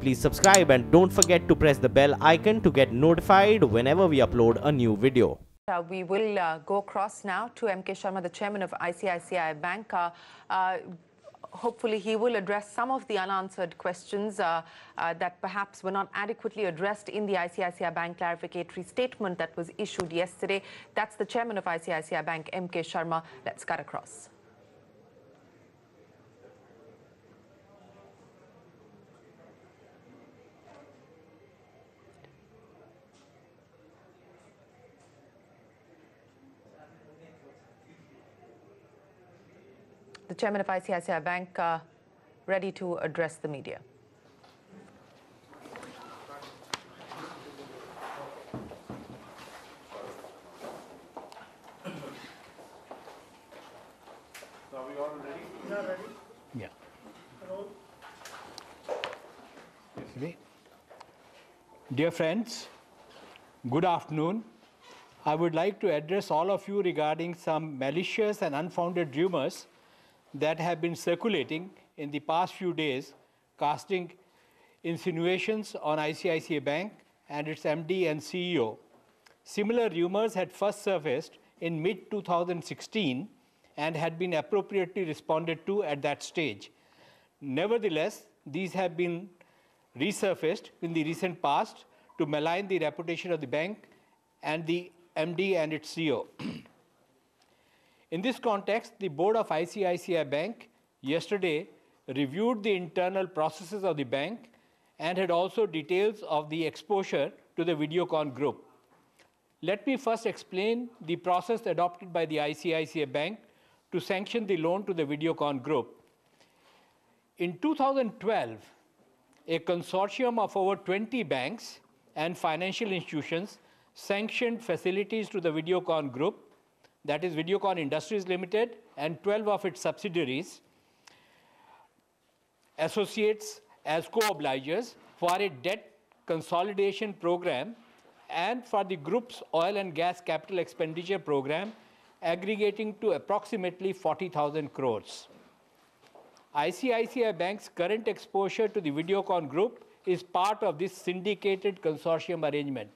please subscribe and don't forget to press the bell icon to get notified whenever we upload a new video. We will go across now to M.K. Sharma, the chairman of ICICI Bank. Hopefully, he will address some of the unanswered questions that perhaps were not adequately addressed in the ICICI Bank clarificatory statement that was issued yesterday. That's the chairman of ICICI Bank, M.K. Sharma. Let's cut across. The chairman of ICICI Bank ready to address the media. Are we all ready? Yeah, ready. Yeah. Hello. Dear friends, good afternoon. I would like to address all of you regarding some malicious and unfounded rumors that have been circulating in the past few days, casting insinuations on ICICI Bank and its MD and CEO. Similar rumors had first surfaced in mid-2016 and had been appropriately responded to at that stage. Nevertheless, these have been resurfaced in the recent past to malign the reputation of the bank and the MD and its CEO. In this context, the board of ICICI Bank yesterday reviewed the internal processes of the bank and had also details of the exposure to the Videocon group. Let me first explain the process adopted by the ICICI Bank to sanction the loan to the Videocon group. In 2012, a consortium of over 20 banks and financial institutions sanctioned facilities to the Videocon group, that is Videocon Industries Limited, and 12 of its subsidiaries, associates as co-obligors for a debt consolidation program and for the group's oil and gas capital expenditure program aggregating to approximately 40,000 crores. ICICI Bank's current exposure to the Videocon group is part of this syndicated consortium arrangement.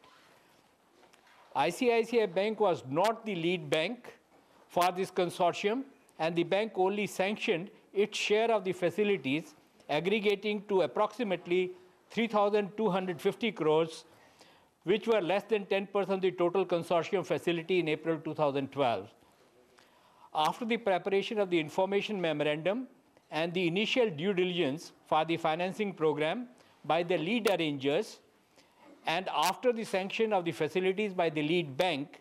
ICICI Bank was not the lead bank for this consortium, and the bank only sanctioned its share of the facilities aggregating to approximately 3,250 crores, which were less than 10% of the total consortium facility in April 2012. After the preparation of the information memorandum and the initial due diligence for the financing program by the lead arrangers, and after the sanction of the facilities by the lead bank,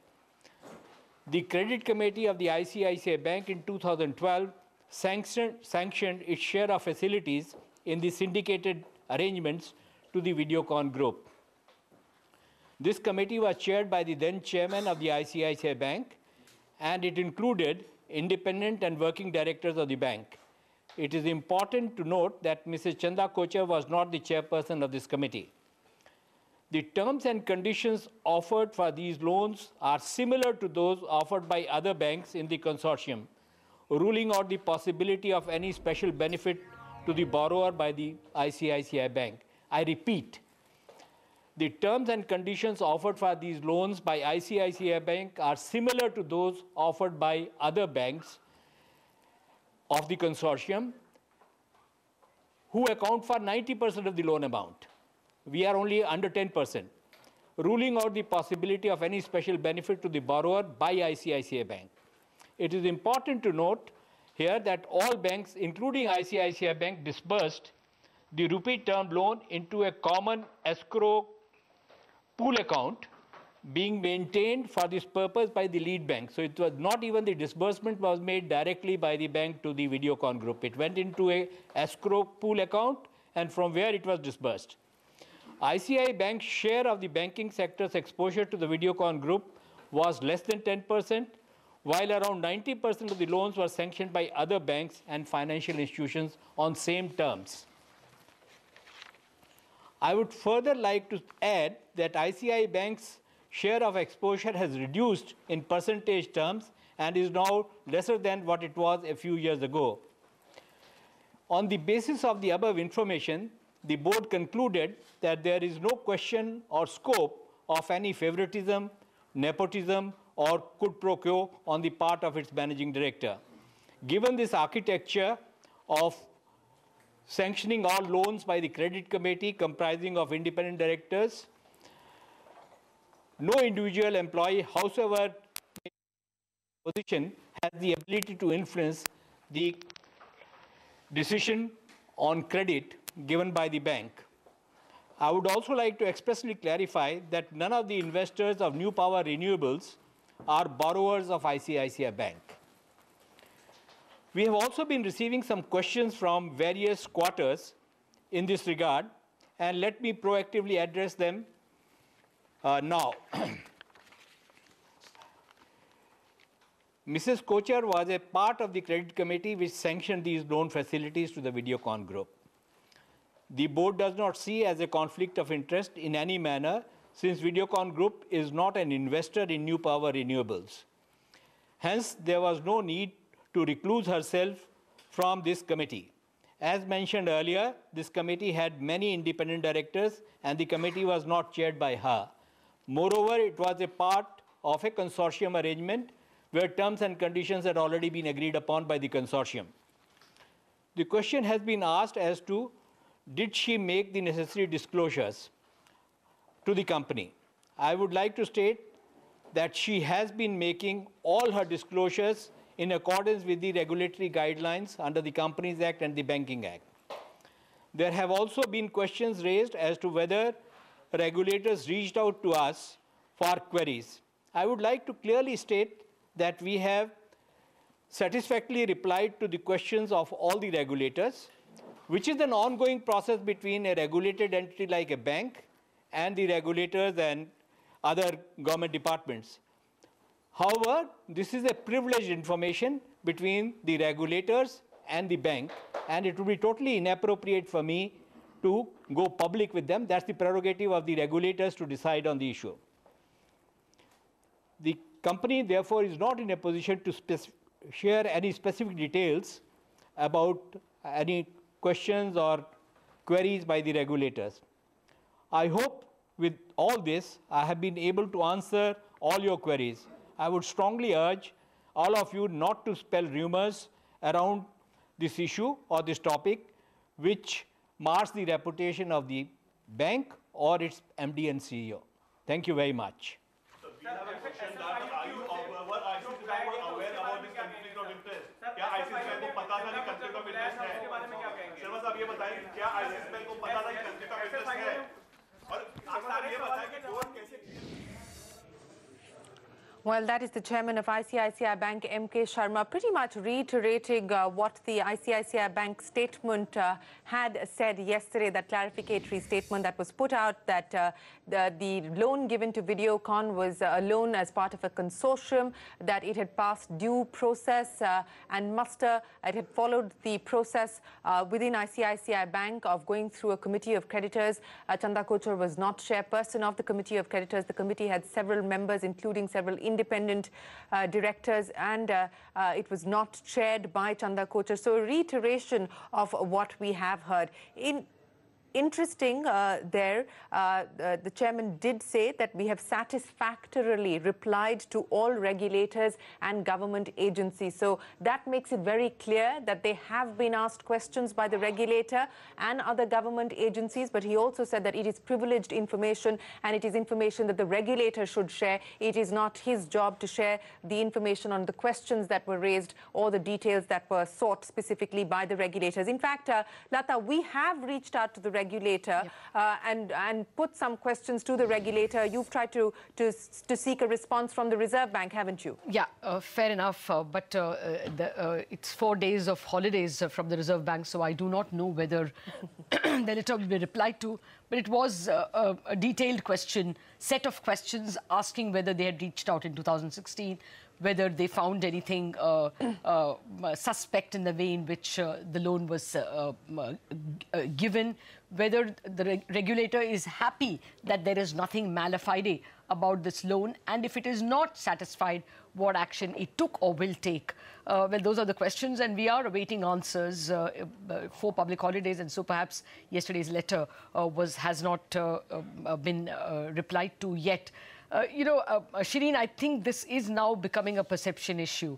the credit committee of the ICICI Bank in 2012 sanctioned its share of facilities in the syndicated arrangements to the Videocon group. This committee was chaired by the then chairman of the ICICI Bank, and it included independent and working directors of the bank. It is important to note that Mrs. Chanda Kochhar was not the chairperson of this committee. The terms and conditions offered for these loans are similar to those offered by other banks in the consortium, ruling out the possibility of any special benefit to the borrower by the ICICI Bank. I repeat, the terms and conditions offered for these loans by ICICI Bank are similar to those offered by other banks of the consortium, who account for 90% of the loan amount. We are only under 10%, ruling out the possibility of any special benefit to the borrower by ICICI Bank. It is important to note here that all banks, including ICICI Bank, disbursed the rupee term loan into a common escrow pool account being maintained for this purpose by the lead bank. So it was not even the disbursement was made directly by the bank to the Videocon group. It went into a escrow pool account, and from where it was disbursed. ICICI Bank's share of the banking sector's exposure to the Videocon group was less than 10%, while around 90% of the loans were sanctioned by other banks and financial institutions on same terms. I would further like to add that ICICI Bank's share of exposure has reduced in percentage terms and is now lesser than what it was a few years ago. On the basis of the above information, the board concluded that there is no question or scope of any favoritism, nepotism, or quid pro quo on the part of its managing director. Given this architecture of sanctioning all loans by the credit committee comprising of independent directors, no individual employee, howsoever position, has the ability to influence the decision on credit given by the bank. I would also like to expressly clarify that none of the investors of new power renewables are borrowers of ICICI Bank. We have also been receiving some questions from various quarters in this regard, and let me proactively address them now. Mrs. Kochhar was a part of the credit committee which sanctioned these loan facilities to the Videocon group. The board does not see as a conflict of interest in any manner, since Videocon group is not an investor in new power renewables. Hence, there was no need to recluse herself from this committee. As mentioned earlier, this committee had many independent directors, and the committee was not chaired by her. Moreover, it was a part of a consortium arrangement where terms and conditions had already been agreed upon by the consortium. The question has been asked as to, did she make the necessary disclosures to the company? I would like to state that she has been making all her disclosures in accordance with the regulatory guidelines under the Companies Act and the Banking Act. There have also been questions raised as to whether regulators reached out to us for queries. I would like to clearly state that we have satisfactorily replied to the questions of all the regulators, which is an ongoing process between a regulated entity like a bank and the regulators and other government departments. However, this is a privileged information between the regulators and the bank, and it would be totally inappropriate for me to go public with them. That's the prerogative of the regulators to decide on the issue. The company, therefore, is not in a position to share any specific details about any questions or queries by the regulators. I hope with all this, I have been able to answer all your queries. I would strongly urge all of you not to spell rumors around this issue or this topic, which mars the reputation of the bank or its MD and CEO. Thank you very much. So we have a question that are you aware about this conflict of interest? क्या ICICI को पता था कि conflict of interest है? शर्मा साहब ये बताएं क्या ICICI को पता था कि conflict of interest है? और आप ये बताएं कि बोर्ड कैसे? Well, that is the chairman of ICICI Bank, M.K. Sharma, pretty much reiterating what the ICICI Bank statement had said yesterday, that clarificatory statement that was put out, that the loan given to Videocon was a loan as part of a consortium, that it had passed due process and muster. It had followed the process within ICICI Bank of going through a committee of creditors. Chanda Kochhar was not chairperson of the committee of creditors. The committee had several members, including several independent directors, and it was not chaired by Chanda Kochhar. So a reiteration of what we have heard. Interesting the chairman did say that we have satisfactorily replied to all regulators and government agencies. So that makes it very clear that they have been asked questions by the regulator and other government agencies, but he also said that it is privileged information and it is information that the regulator should share. It is not his job to share the information on the questions that were raised or the details that were sought specifically by the regulators. In fact, Lata, we have reached out to the regulator and put some questions to the regulator. You've tried to seek a response from the Reserve Bank, haven't you? Yeah, fair enough. But it's 4 days of holidays from the Reserve Bank, so I do not know whether the letter will be replied to. But it was a detailed set of questions asking whether they had reached out in 2016, whether they found anything suspect in the way in which the loan was given, whether the regulator is happy that there is nothing mala fide about this loan, and if it is not satisfied, what action it took or will take. Well, those are the questions, and we are awaiting answers for public holidays, and so perhaps yesterday's letter has not been replied to yet. Shireen, I think this is now becoming a perception issue.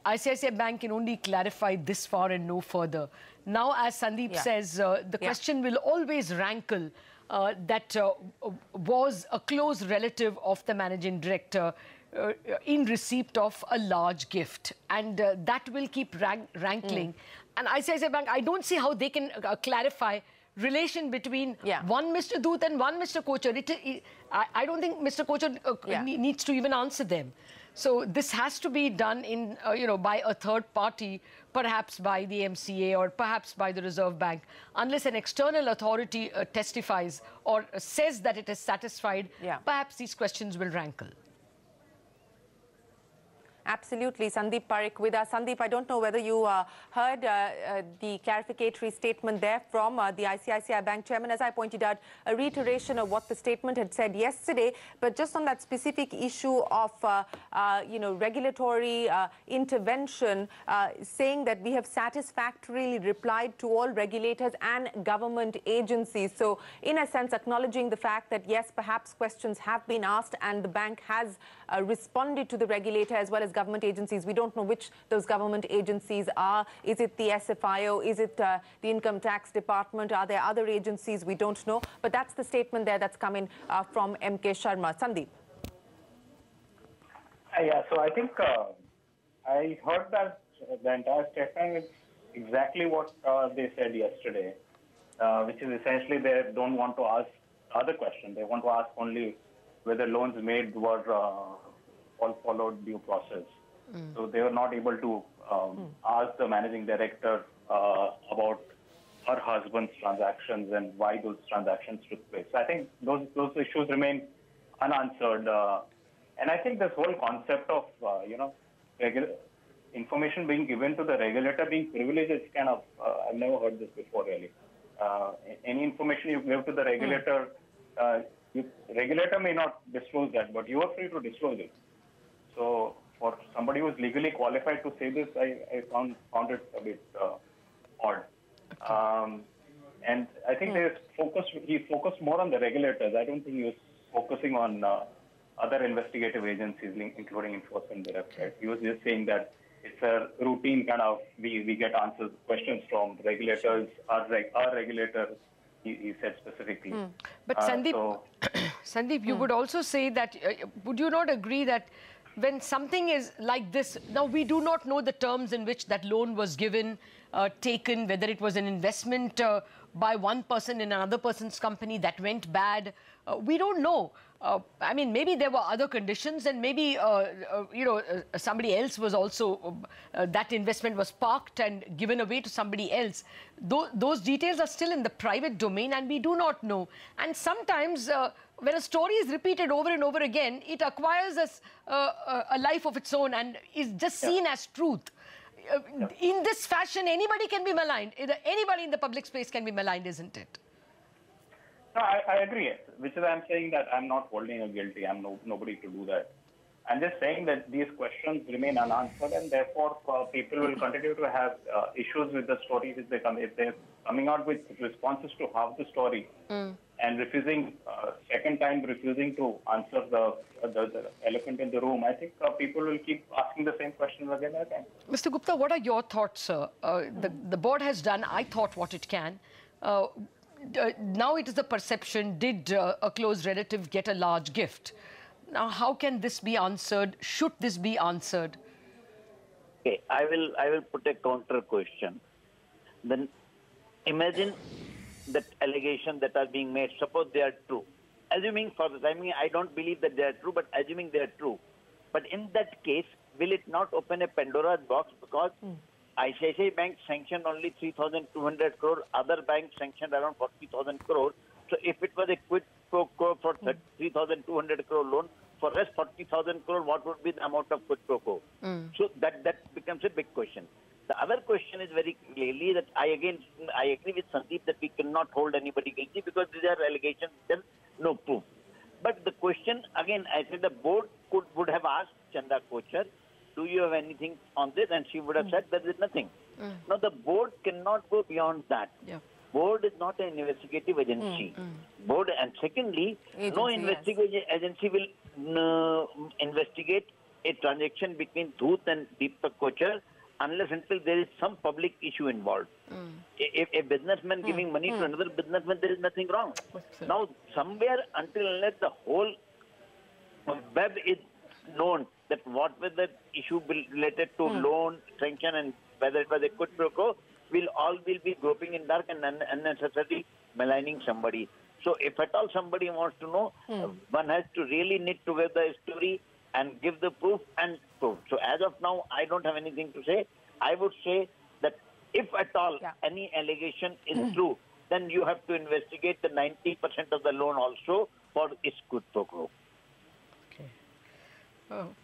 ICICI Bank can only clarify this far and no further. Now, as Sandeep says, the question will always rankle that was a close relative of the managing director in receipt of a large gift, and that will keep rankling. And ICICI Bank, I don't see how they can clarify relation between one Mr. Doot and one Mr. Kochhar. I don't think Mr. Kochhar needs to even answer them. So this has to be done in, by a third party, perhaps by the MCA or perhaps by the Reserve Bank, unless an external authority testifies or says that it is satisfied. Perhaps these questions will rankle. Absolutely. Sandeep Parikh with us. Sandeep, I don't know whether you heard the clarificatory statement there from the ICICI Bank chairman. As I pointed out, a reiteration of what the statement had said yesterday, but just on that specific issue of, regulatory intervention, saying that we have satisfactorily replied to all regulators and government agencies. So, in a sense, acknowledging the fact that, yes, perhaps questions have been asked and the bank has responded to the regulator as well as government agencies. We don't know which those government agencies are. Is it the SFIO? Is it the Income Tax Department? Are there other agencies? We don't know. But that's the statement there that's coming from M.K. Sharma. Sandeep. Yeah, so I think I heard that the entire statement is exactly what they said yesterday, which is essentially they don't want to ask other questions. They want to ask only whether loans made were all followed due process. So they were not able to ask the managing director about her husband's transactions and why those transactions took place. So I think those issues remain unanswered. And I think this whole concept of, information being given to the regulator being privileged is kind of, I've never heard this before really. Any information you give to the regulator, regulator may not disclose that, but you are free to disclose it. So for somebody who is legally qualified to say this, I found it a bit odd. And I think he focused more on the regulators. I don't think he was focusing on other investigative agencies, including enforcement directorate. He was just saying that it's a routine kind of, we get answers, questions from regulators, our regulator, he said specifically. But Sandeep, Sandeep, you would also say that, would you not agree that when something is like this, now we do not know the terms in which that loan was given, taken, whether it was an investment by one person in another person's company that went bad. We don't know. I mean, maybe there were other conditions and maybe, somebody else was also, that investment was parked and given away to somebody else. Those details are still in the private domain and we do not know. And sometimes when a story is repeated over and over again, it acquires a life of its own and is just seen as truth. In this fashion, anybody can be maligned. Anybody in the public space can be maligned, isn't it? No, I agree, which is I'm saying that I'm not holding a guilty. I'm nobody to do that. I'm just saying that these questions remain unanswered and therefore people will continue to have issues with the story if they're coming out with responses to half the story and refusing, second time refusing to answer the elephant in the room. I think people will keep asking the same questions again and again. Mr. Gupta, what are your thoughts, sir? The board has done, I thought, what it can. Now it is the perception, did a close relative get a large gift? Now, how can this be answered? Should this be answered? Okay, I will put a counter question. Then imagine that allegation that are being made, suppose they are true. Assuming for the time being, I don't believe that they are true, but assuming they are true. But in that case, will it not open a Pandora's box? Because ICICI Bank sanctioned only 3,200 crore, other banks sanctioned around 40,000 crore. So if it was a quid pro quo for 3,200 crore loan, for rest 40,000 crore, what would be the amount of quid pro quo? So that becomes a big question. The other question is very clearly that I agree with Sandeep that we cannot hold anybody guilty because these are allegations, there's no proof. But the question, again, I said the board would have asked Chanda Kochhar, do you have anything on this? And she would have said there is nothing. Now, the board cannot go beyond that. Yeah. Board is not an investigative agency. Board, and secondly, no investigative agency will investigate a transaction between Dhoot and Deepak Kochhar unless until there is some public issue involved. If a businessman giving money to another businessman, there is nothing wrong. Now, somewhere until unless the whole web is known that what was the issue related to loan, sanction, and whether it was a quid pro quo, we'll be groping in dark and unnecessarily maligning somebody. So if at all somebody wants to know, one has to really knit together a story and give the proof and proof. So as of now, I don't have anything to say. I would say that if at all any allegation is true, then you have to investigate the 90% of the loan also for its quid pro quo.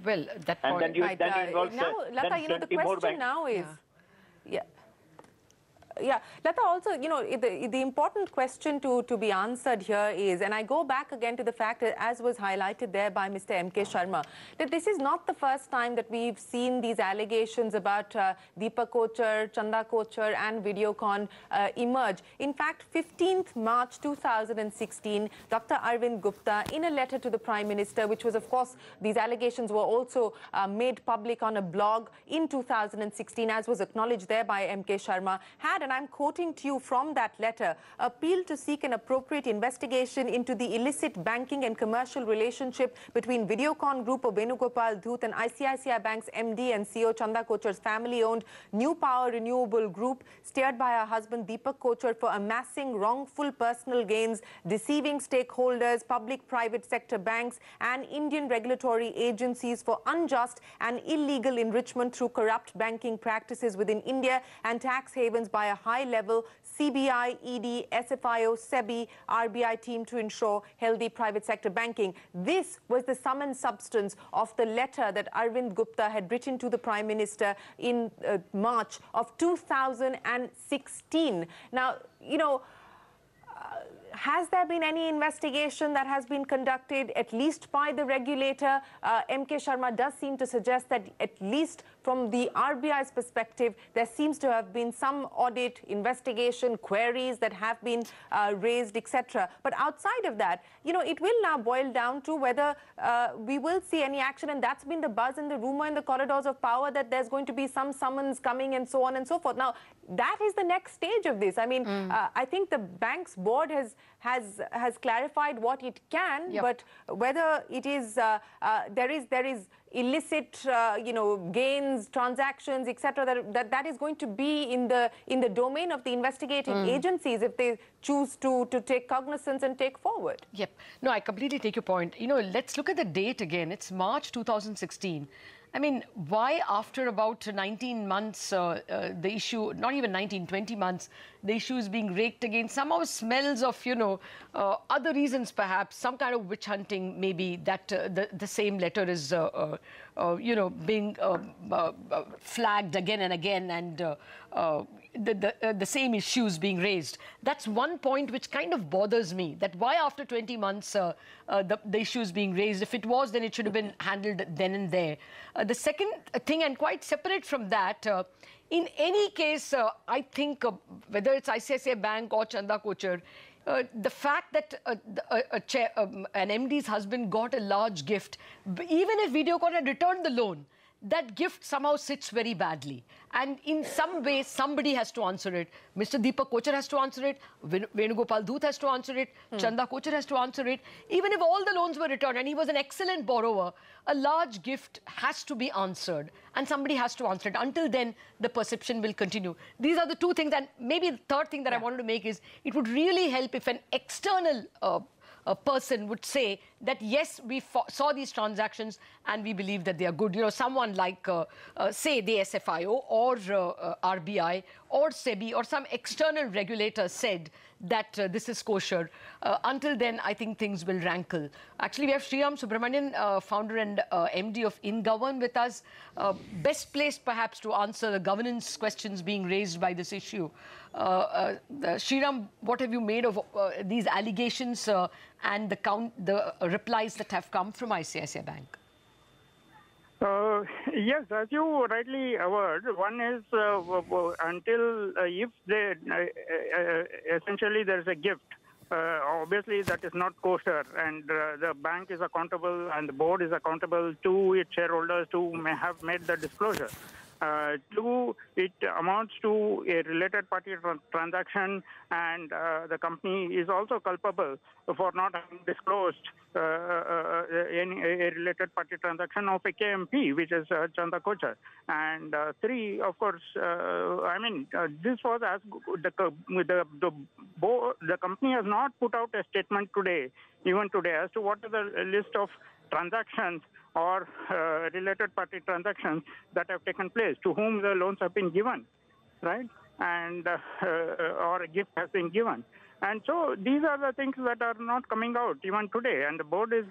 Well, that and point. Then you involve now, Lata, you know, the question now is, Yeah, Lata, also, you know, the important question to be answered here is, and I go back again to the fact that, as was highlighted there by Mr. M.K. Sharma, that this is not the first time that we've seen these allegations about Deepak Kochhar, Chanda Kochhar and Videocon emerge. In fact, 15th March 2016, Dr. Arvind Gupta, in a letter to the Prime Minister, which was, of course, these allegations were also made public on a blog in 2016, as was acknowledged there by M.K. Sharma, had, and I'm quoting to you from that letter, appealed to seek an appropriate investigation into the illicit banking and commercial relationship between Videocon Group of Venugopal Dhoot and ICICI Bank's MD and CEO Chanda Kochhar's family-owned New Power Renewable Group, steered by her husband Deepak Kochhar, for amassing wrongful personal gains, deceiving stakeholders, public-private sector banks and Indian regulatory agencies for unjust and illegal enrichment through corrupt banking practices within India and tax havens by a high-level CBI, ED, SFIO, SEBI, RBI team to ensure healthy private sector banking. This was the sum and substance of the letter that Arvind Gupta had written to the Prime Minister in March of 2016. Now, you know, has there been any investigation that has been conducted, at least by the regulator? M.K. Sharma does seem to suggest that, at least from the RBI's perspective, there seems to have been some audit, investigation, queries that have been raised, etc. But outside of that, you know, it will now boil down to whether we will see any action, and that's been the buzz and the rumor in the corridors of power, that there's going to be some summons coming and so on and so forth. Now, that is the next stage of this. I mean, I think the bank's board has clarified what it can, but whether it is there is illicit, you know, gains, transactions, etc., that is going to be in the domain of the investigating agencies if they choose to take cognizance and take forward. Yep. No, I completely take your point. You know, let's look at the date again. It's March 2016. I mean, why after about 19 months, the issue, not even 19, 20 months, the issue is being raked again? Somehow smells of, you know, other reasons perhaps, some kind of witch hunting maybe, that the same letter is, you know, being flagged again and again, and the same issues being raised. That's one point which kind of bothers me, that why after 20 months the issue is being raised? If it was, then it should have been handled then and there. The second thing, and quite separate from that, in any case, I think whether it's ICICI Bank or Chanda Kochhar, the fact that an MD's husband got a large gift, even if Videocon had returned the loan, that gift somehow sits very badly. And in some way, somebody has to answer it. Mr. Deepak Kochhar has to answer it. Venugopal Dhoot has to answer it. Chanda Kochhar has to answer it. Even if all the loans were returned and he was an excellent borrower, a large gift has to be answered. And somebody has to answer it. Until then, the perception will continue. These are the two things. And maybe the third thing that I wanted to make is, it would really help if an external a person would say that, yes, we saw these transactions and we believe that they are good. You know, someone like, say, the SFIO or RBI or SEBI or some external regulator said that this is kosher. Until then, I think things will rankle. Actually, we have Sriram Subramanian, founder and MD of InGovern with us. Best placed, perhaps, to answer the governance questions being raised by this issue. Sriram, what have you made of these allegations and the replies that have come from ICICI Bank? Yes, as you rightly averred, one is until if they essentially there is a gift. Obviously, that is not kosher, and the bank is accountable and the board is accountable to its shareholders who may have made the disclosure. Two, it amounts to a related party transaction, and the company is also culpable for not having disclosed a related party transaction of a KMP, which is Chanda Kochhar. And three, of course, this was as the company has not put out a statement today, even today, as to what is the list of transactions or related party transactions that have taken place, to whom the loans have been given, right? And or a gift has been given. And so these are the things that are not coming out even today. And the board is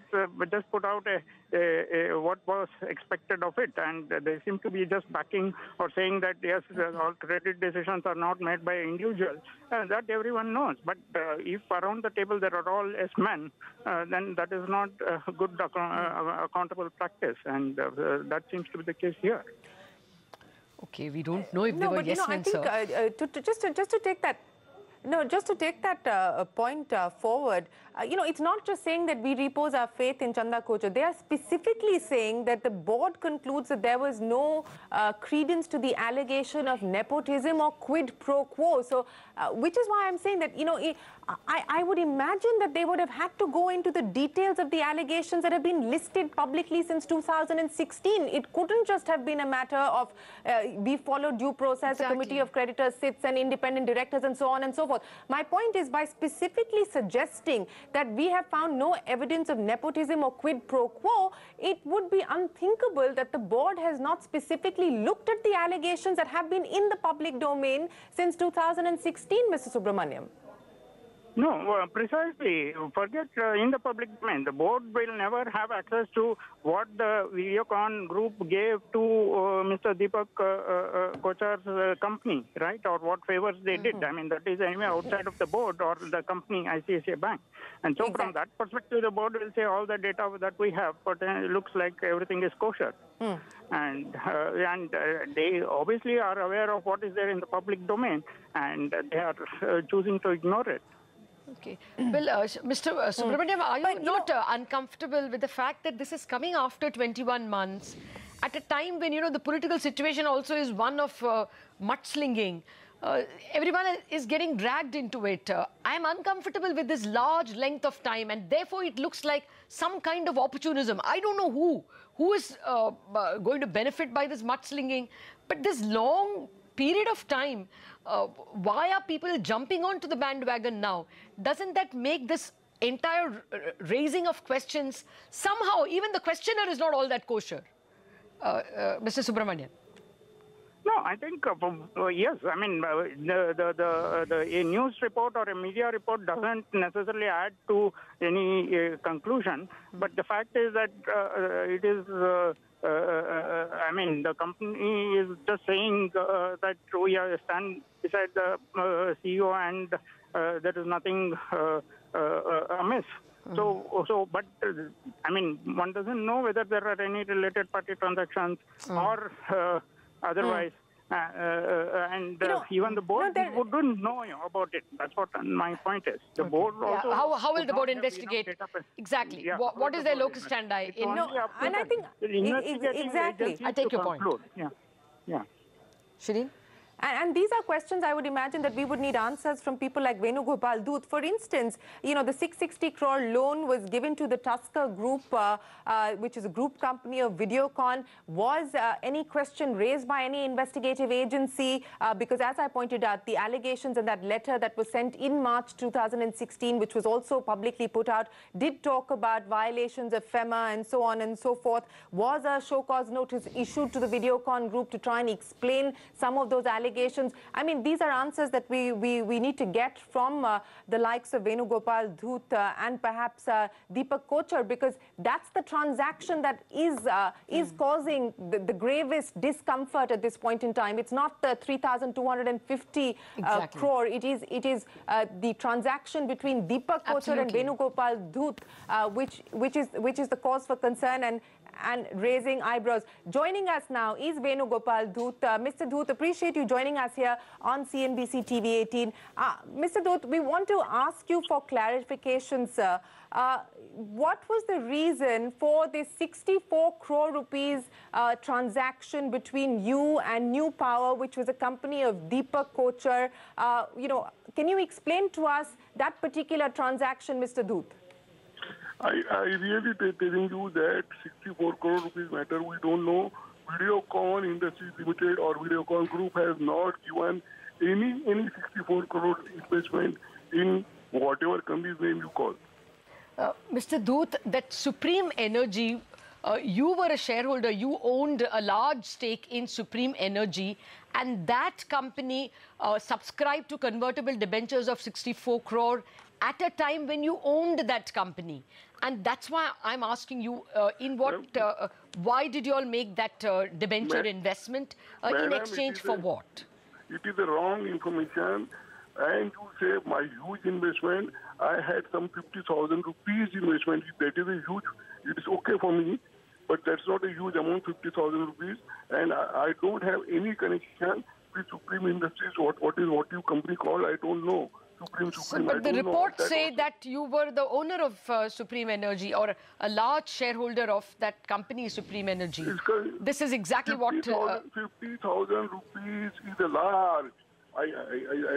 just put out what was expected of it. And they seem to be just backing or saying that, yes, all credit decisions are not made by individuals. That everyone knows. But if around the table there are all yes men, then that is not a good accountable practice. And that seems to be the case here. Okay, we don't know if they were yes men, sir. I think just to take that. No, just to take that point forward, it's not just saying that we repose our faith in Chanda Kochhar. They are specifically saying that the board concludes that there was no credence to the allegation of nepotism or quid pro quo. So, which is why I'm saying that, I would imagine that they would have had to go into the details of the allegations that have been listed publicly since 2016. It couldn't just have been a matter of we followed due process, a committee of creditors sits and independent directors and so on and so forth. My point is, by specifically suggesting that we have found no evidence of nepotism or quid pro quo, it would be unthinkable that the board has not specifically looked at the allegations that have been in the public domain since 2016, Mr. Subramaniam. No, precisely. Forget in the public domain. The board will never have access to what the Videocon group gave to Mr. Deepak Kochhar's company, right? Or what favors they did. I mean, that is anyway outside of the board or the company ICICI Bank. And so from that perspective, the board will say all the data that we have, but it looks like everything is kosher. And they obviously are aware of what is there in the public domain, and they are choosing to ignore it. Okay. Well, Mr. Subramaniam, are you not uncomfortable with the fact that this is coming after 21 months, at a time when, the political situation also is one of mudslinging? Everyone is getting dragged into it. I am uncomfortable with this large length of time, and therefore it looks like some kind of opportunism. I don't know who is going to benefit by this mudslinging, but this long period of time, why are people jumping onto the bandwagon now? Doesn't that make this entire raising of questions somehow, even the questioner is not all that kosher? Mr. Subramanian. No, I think, yes. I mean, a news report or a media report doesn't necessarily add to any conclusion. But the fact is that it is... the company is just saying that we stand beside the CEO and there is nothing amiss. But one doesn't know whether there are any related party transactions or otherwise. Even the board wouldn't know about it. That's what my point is. The board also... How will the board investigate? Exactly. Yeah. What is their locus standi? And I think... Exactly. I take your point. Yeah. Shireen? And these are questions I would imagine that we would need answers from people like Venugopal Dut. For instance, the 660 crore loan was given to the Tusker Group, which is a group company of Videocon. Was any question raised by any investigative agency? Because as I pointed out, the allegations in that letter that was sent in March 2016, which was also publicly put out, did talk about violations of FEMA and so on and so forth. Was a show cause notice issued to the Videocon Group to try and explain some of those allegations allegations? I mean, these are answers that we need to get from the likes of Venugopal Dhoot and perhaps Deepak Kochhar, because that's the transaction that is causing the gravest discomfort at this point in time. It's not the 3,250 crore. It is the transaction between Deepak Kochhar and Venugopal Dhoot, which is the cause for concern and raising eyebrows. Joining us now is Venugopal Dhoot. Mr. Dhoot, appreciate you joining us here on CNBC TV18. Mr. Dhoot, we want to ask you for clarification, sir. What was the reason for this 64 crore rupees transaction between you and New Power, which was a company of Deepak Kochhar? Can you explain to us that particular transaction, Mr. Dhoot? I really telling you that 64 crore rupees matter. We don't know. Videocon Industries Limited or Videocon Group has not given any 64 crore investment in whatever company's name you call. Mr. Dhoot, that Supreme Energy, you were a shareholder, you owned a large stake in Supreme Energy, and that company subscribed to convertible debentures of 64 crore at a time when you owned that company. And that's why I'm asking you, why did you all make that debenture investment in exchange for what? It is the wrong information. And you say my huge investment, I had some 50,000 rupees investment. That is a huge, it is okay for me, but that's not a huge amount, 50,000 rupees. And I don't have any connection with Supreme Industries. What you company called, I don't know. Supreme. But the reports say that you were the owner of Supreme Energy or a large shareholder of that company, Supreme Energy. This is exactly 50, what... 50,000 rupees is a large. I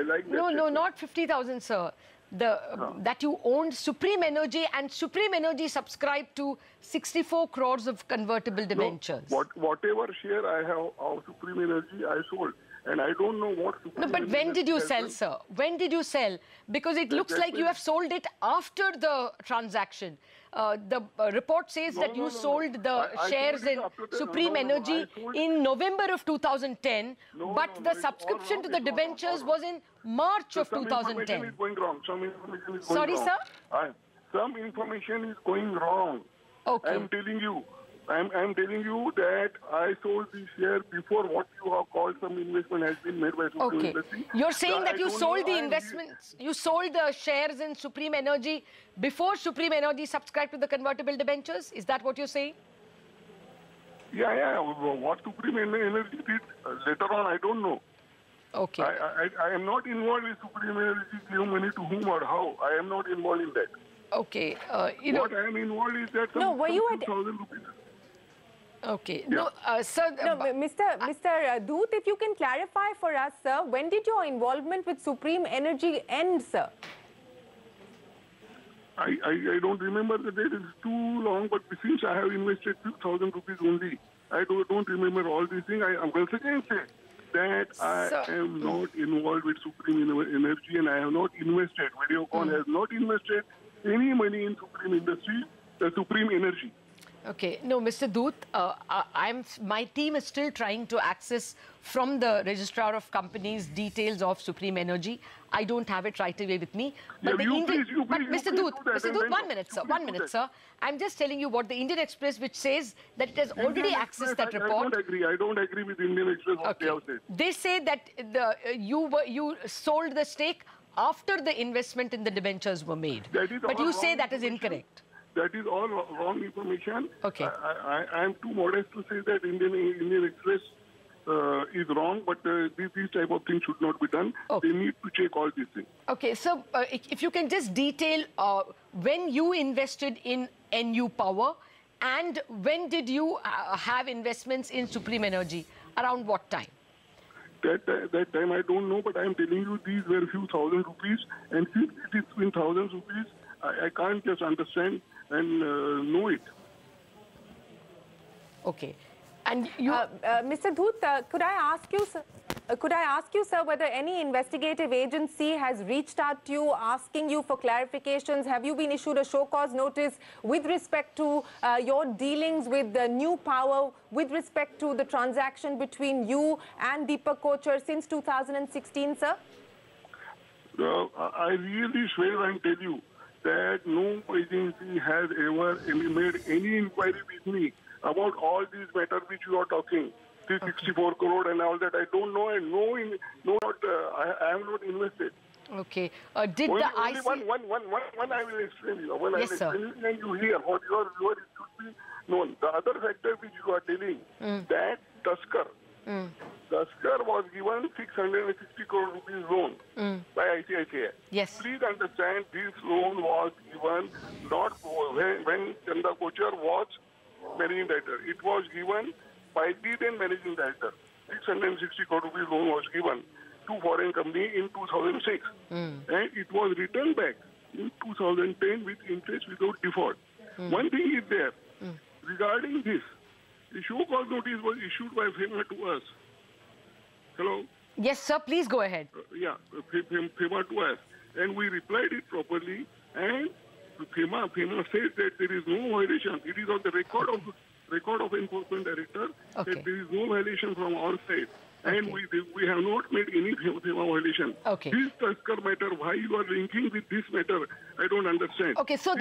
like that. No, not 50,000, sir. That you owned Supreme Energy, and Supreme Energy subscribed to 64 crores of convertible debentures. No, whatever share I have of Supreme Energy, I sold. And I don't know what... No, but when did you sell, sir? When did you sell? Because it looks like you have sold it after the transaction. The report says that you sold the shares in Supreme Energy in November of 2010, but the subscription to the debentures was in March of 2010. Some information is going wrong. Some information is going Sorry, wrong. Sir? Some information is going wrong. Okay. I'm telling you. I'm telling you that I sold this share before what you have called some investment has been made by Supreme Energy. You're saying that you sold the investments, you sold the shares in Supreme Energy before Supreme Energy subscribed to the convertible debentures? Is that what you're saying? Yeah. What Supreme Energy did later on, I don't know. Okay. I am not involved with Supreme Energy gave money to whom or how. I am not involved in that. Okay. What I am involved is that some 2,000 rupees. Okay. Yeah. No, sir. No, Mr. Dhoot, if you can clarify for us, sir, when did your involvement with Supreme Energy end, sir? I don't remember the date. It's too long, but since I have invested 2,000 rupees only, I don't remember all these things. I once again say that I am not involved with Supreme Energy, and I have not invested. Videocon has not invested any money in Supreme Energy. Okay. No, Mr. Dhoot, my team is still trying to access from the Registrar of Companies details of Supreme Energy. I don't have it right away with me. But Mr. Dhoot, 1 minute, sir. 1 minute, sir. I'm just telling you what the Indian Express, which says that it has already accessed that report. I don't agree with Indian Express what they have said. They say that you sold the stake after the investment in the debentures were made. But you say that is incorrect. That is all wrong information. Okay. I am too modest to say that Indian Express is wrong, but these type of things should not be done. Okay. They need to check all these things. Okay, so if you can just detail when you invested in NU Power and when did you have investments in Supreme Energy? Around what time? That time I don't know, but I am telling you these were a few thousand rupees, and since it is in thousands rupees, I can't just understand and know it. Okay. And you... Mr. Dhoot, could I ask you, sir? Could I ask you, sir, whether any investigative agency has reached out to you asking you for clarifications? Have you been issued a show cause notice with respect to your dealings with the New Power, with respect to the transaction between you and Deepak Kochhar since 2016, sir? I really swear and tell you that no agency has ever made any inquiry with me about all these matters which you are talking. This 64 crore and all that, I don't know, and I am not invested. Okay. Did only, the only ICICI... one I will explain you. One Yes, I will explain you, and you hear what your viewers should be known. The other factor which you are telling, that Tusker was given 660 crore rupees loan by ICICI. Yes. Please understand, this loan was given not when Chanda Kochhar was managing director. It was given by the then managing director. 660 crore rupees loan was given to foreign company in 2006. And it was returned back in 2010 with interest without default. One thing is there. Regarding this, the show cause notice was issued by FEMA to us. Hello? Yes, sir. Please go ahead. FEMA to us. And we replied it properly. And FEMA says that there is no violation. It is on the record of enforcement director that there is no violation from our side. And we have not made any FEMA violation. Okay. This Tusker matter, why you are linking with this matter, I don't understand. Okay, so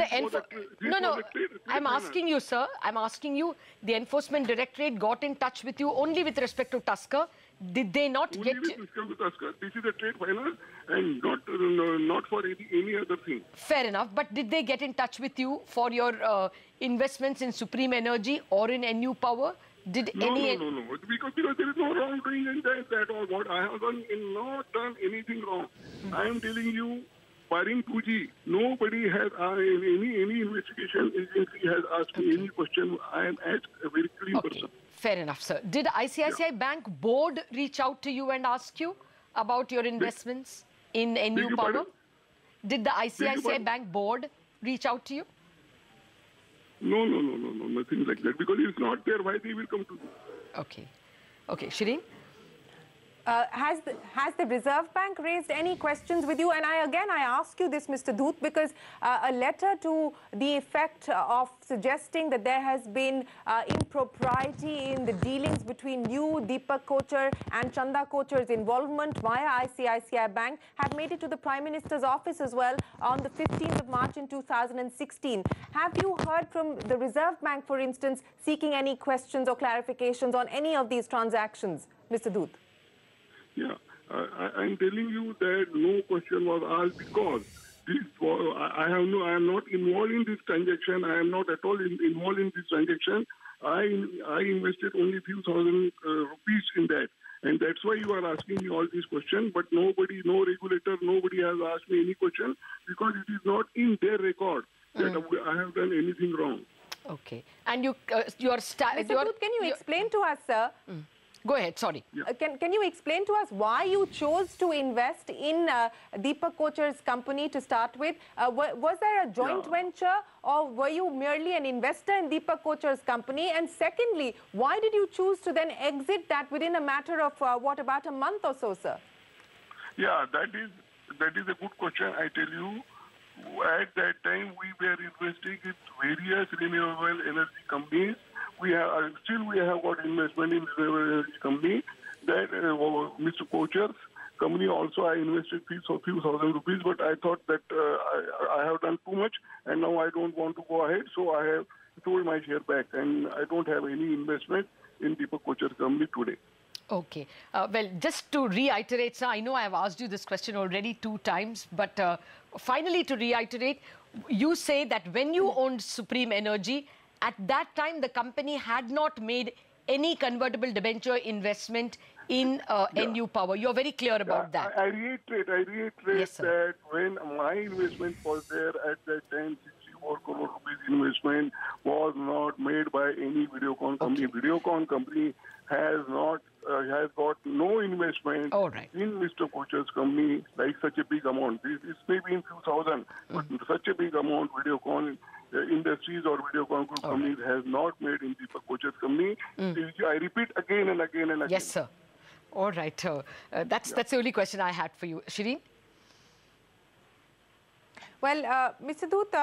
I'm asking you, sir. I'm asking you, the Enforcement Directorate got in touch with you only with respect to Tusker. Did they not only get... with respect to Tusker. This is a trade finance and not for any other thing. Fair enough. But did they get in touch with you for your investments in Supreme Energy or in NU Power? Did No. Because there is no wrongdoing in that or what I have done, not done anything wrong. I am telling you, barring 2G, nobody has any investigation agency has asked me any question. I am at a very clean person. Fair enough, sir. Did ICICI Bank board reach out to you and ask you about your investments in NU Power? Did the ICICI Bank board reach out to you? No, nothing like that. Because it's not there, why they will come to me? Okay. Shireen? Has the Reserve Bank raised any questions with you? And I ask you this, Mr. Dhoot, because a letter to the effect of suggesting that there has been impropriety in the dealings between you, Deepak Kochhar, and Chanda Kochhar's involvement via ICICI Bank had made it to the Prime Minister's office as well on the 15th of March in 2016. Have you heard from the Reserve Bank, for instance, seeking any questions or clarifications on any of these transactions, Mr. Dhoot? Yeah, I'm telling you that no question was asked because I am not involved in this transaction. I am not at all involved in this transaction. I invested only few thousand rupees in that. And that's why you are asking me all these questions. But no regulator, nobody has asked me any question because it is not in their record that I have done anything wrong. Okay. And Mr. Dhoot, can you explain to us, sir? Go ahead, sorry. Yeah. Can you explain to us why you chose to invest in Deepak Kochhar's company to start with? Was there a joint venture or were you merely an investor in Deepak Kochhar's company? And secondly, why did you choose to then exit that within a matter of, about a month or so, sir? Yeah, that is a good question, I tell you. At that time, we were investing in various renewable energy companies. We have got investment in renewable energy company. That Mr. Kochhar's company also I invested few thousand rupees, but I thought that I have done too much, and now I don't want to go ahead. So I have sold my share back, and I don't have any investment in Deepak Kochhar's company today. Okay. Well, just to reiterate, sir, I know I have asked you this question already 2 times, but finally to reiterate, you say that when you owned Supreme Energy, at that time the company had not made any convertible debenture investment in NU Power. You're very clear about that. I reiterate yes, that when my investment was there at that time, 64 crore rupees investment was not made by any Videocon company. Videocon company has got no investment in Mr. Kochhar's company like such a big amount. This may be in few thousand, but such a big amount Videocon Industries or Videocon Group companies has not made in Deepak Kochhar's company. I repeat again and again and again. Yes, sir. All right. That's the only question I had for you. Shireen? Well, Mr. Dhoot,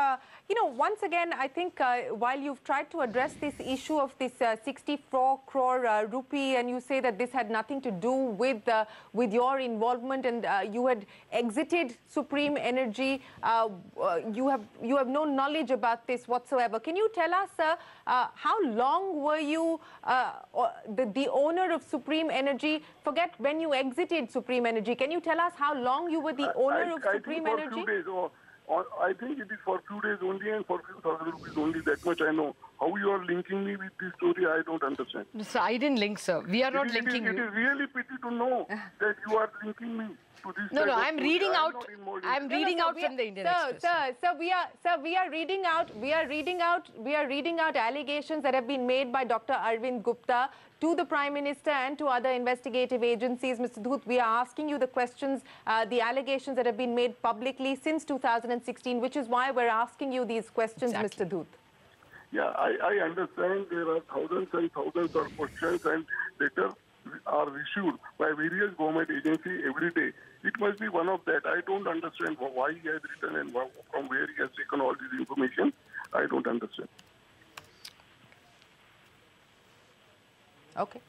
once again, I think while you've tried to address this issue of this 64 crore rupee, and you say that this had nothing to do with your involvement, and you had exited Supreme Energy, you have no knowledge about this whatsoever. Can you tell us how long were you the owner of Supreme Energy? Forget when you exited Supreme Energy. Can you tell us how long you were the owner of Supreme Energy? I think for 2 days. I think it is for few days only and for few thousand rupees only. That much I know. How you are linking me with this story, I don't understand. Sir, I didn't link, sir. We are not linking you. It is really pity to know that you are linking me to this. No, I'm reading out. I'm reading out from the Indian Express. Sir, we are reading out allegations that have been made by Dr. Arvind Gupta to the Prime Minister and to other investigative agencies. Mr. Dhoot, we are asking you the questions, the allegations that have been made publicly since 2016, which is why we're asking you these questions, Mr. Dhoot. Yeah, I understand there are thousands and thousands of questions and letters are issued by various government agencies every day. It must be one of that. I don't understand why he has written and from where he has taken all this information. I don't understand. Okay.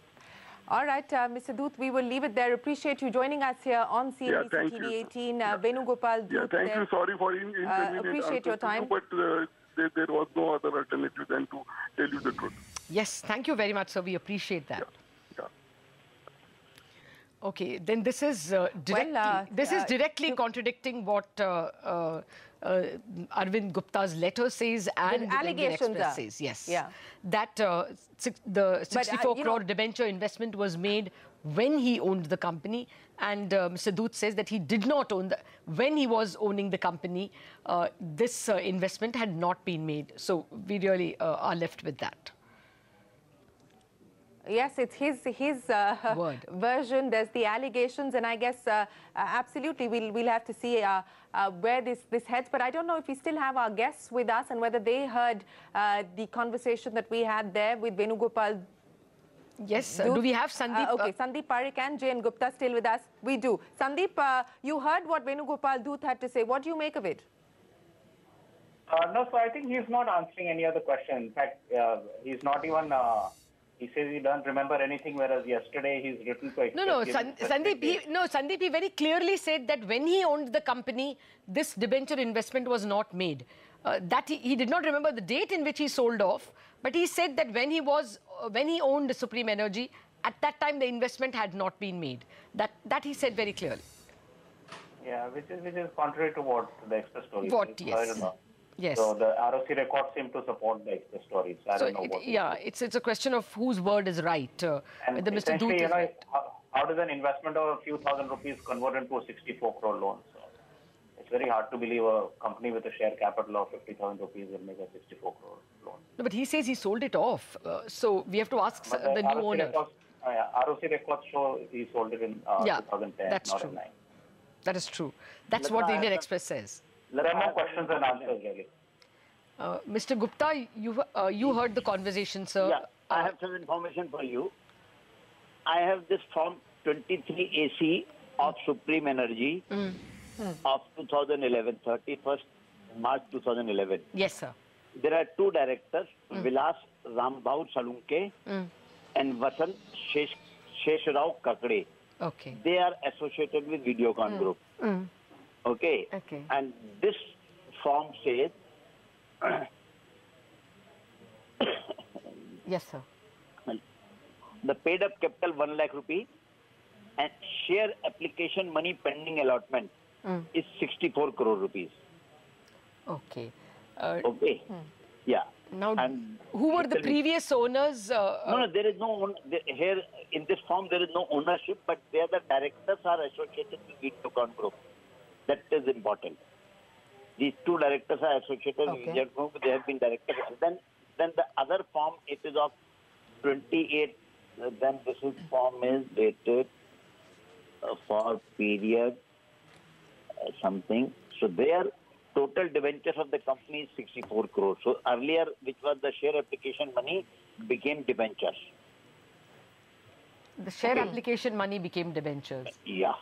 All right, Mr. Dhoot, we will leave it there. Appreciate you joining us here on CNBC TV18. Venugopal Dhoot. Yeah, thank you. Sorry for inconvenience. Appreciate your time. But there was no other alternative than to tell you the truth. Yes, thank you very much, sir. We appreciate that. Yeah. Okay, then this is directly contradicting what Arvind Gupta's letter says and the Indian Express says. Yes. Yeah. That the 64 crore debenture investment was made when he owned the company, and Mr. Dhoot says that he did not own when he was owning the company, this investment had not been made. So we really are left with that. Yes, it's his version. There's the allegations, and I guess absolutely we'll have to see where this heads. But I don't know if we still have our guests with us and whether they heard the conversation that we had there with Venugopal. Yes, do we have Sandeep? Okay, Sandeep Parikh and Jane Gupta still with us. We do. Sandeep, you heard what Venugopal Dhoot had to say. What do you make of it? No, so I think he's not answering any other question. In fact, he's not even... he says he doesn't remember anything, whereas yesterday he's written to... Sandeep, he very clearly said that when he owned the company, this debenture investment was not made. That he did not remember the date in which he sold off, but he said that when he owned Supreme Energy, at that time the investment had not been made. That he said very clearly. Yeah, which is contrary to what the Express story says. Yes. I don't know. Yes. So the ROC records seem to support the Express stories. I don't know what. It's a question of whose word is right. And Mr. Dhoot is right. How does an investment of a few thousand rupees convert into a 64 crore loan? So it's very hard to believe a company with a share capital of 50,000 rupees will make a 64 crore loan. No, but he says he sold it off. So we have to ask the new owner. ROC records show he sold it in 2010, that's not true. in 9. That is true. That's what the Indian Express says. There are no questions and answers, really. Mr. Gupta, you heard the conversation, sir. Yeah, I have some information for you. I have this Form 23AC of Supreme Energy of 2011, 31st March 2011. Yes, sir. There are two directors, Vilas Rambhau Salunke and Vasant Sheshrao Kakade. Okay. They are associated with Videocon Group. Okay. And this form says, yes, sir. The paid up capital 1 lakh rupee and share application money pending allotment is 64 crore rupees. Okay. Okay. Yeah. Now, who were the previous owners? No, there is no here in this form. There is no ownership, but there the directors are associated with Videocon Group. That is important. These two directors are associated with Videocon Group. They have been directors. And then the other form, it is of 28. Then this form is dated for period something. So their total debentures of the company is 64 crores. So earlier, which was the share application money, became debentures. The share application money became debentures. Yeah.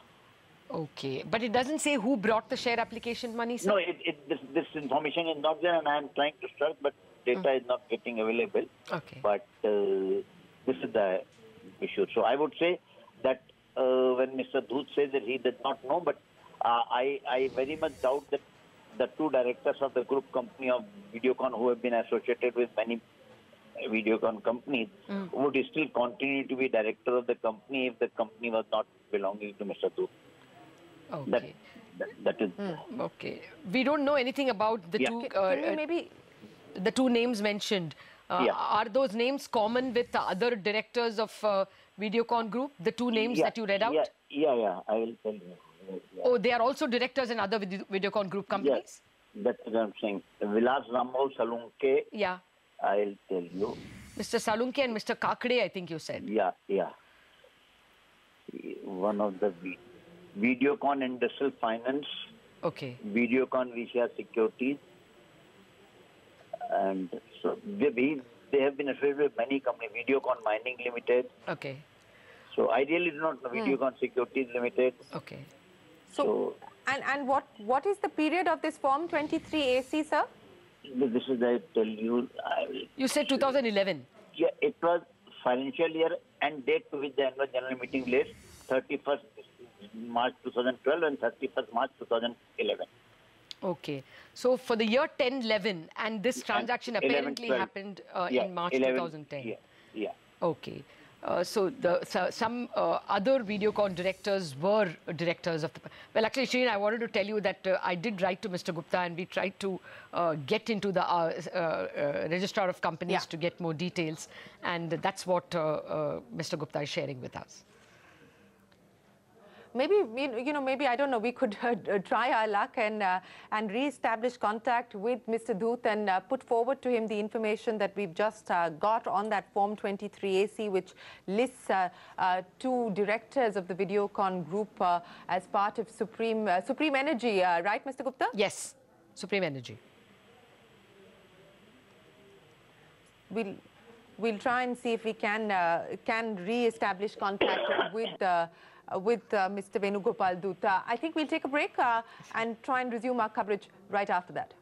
Okay. But it doesn't say who brought the share application money, sir? No, this information is not there, and I am trying to search, but data is not getting available. Okay. But this is the issue. So I would say that when Mr. Dhoot says that he does not know, but I very much doubt that the two directors of the group company of Videocon, who have been associated with many Videocon companies, would still continue to be director of the company if the company was not belonging to Mr. Dhoot. Okay. That is... Okay. We don't know anything about the two... Can you maybe... The two names mentioned. Are those names common with the other directors of Videocon Group? The two names that you read out? Yeah. I will tell you. Oh, they are also directors in other Videocon Group companies? Yeah, that's what I'm saying. Vilas Ramao Salunke. Yeah. I'll tell you. Mr. Salunke and Mr. Kakade, I think you said. Yeah. One of the Videocon Industrial Finance. Okay. Videocon Visha Securities. And so they have been associated with many companies. Videocon Mining Limited. Okay. So I really do not know Videocon Securities Limited. Okay. So and what is the period of this Form 23 AC, sir? This is, I tell you. You said 2011. Yeah, it was financial year and date to which the annual general meeting list, 31st March 2012 and 31st March 2011. Okay. So for the year 10-11, and this transaction apparently happened in March 2010. Yeah. Okay. So some other Videocon directors were directors of the... Well, actually, Shireen, I wanted to tell you that I did write to Mr. Gupta, and we tried to get into the Registrar of Companies to get more details. And that's what Mr. Gupta is sharing with us. Maybe, maybe, I don't know, we could try our luck and re-establish contact with Mr. Dhoot and put forward to him the information that we've just got on that Form 23AC, which lists two directors of the Videocon Group as part of Supreme Energy, right, Mr. Gupta? Yes, Supreme Energy. We'll try and see if we can re-establish contact with Mr. Venugopal Dhoot. I think we'll take a break and try and resume our coverage right after that.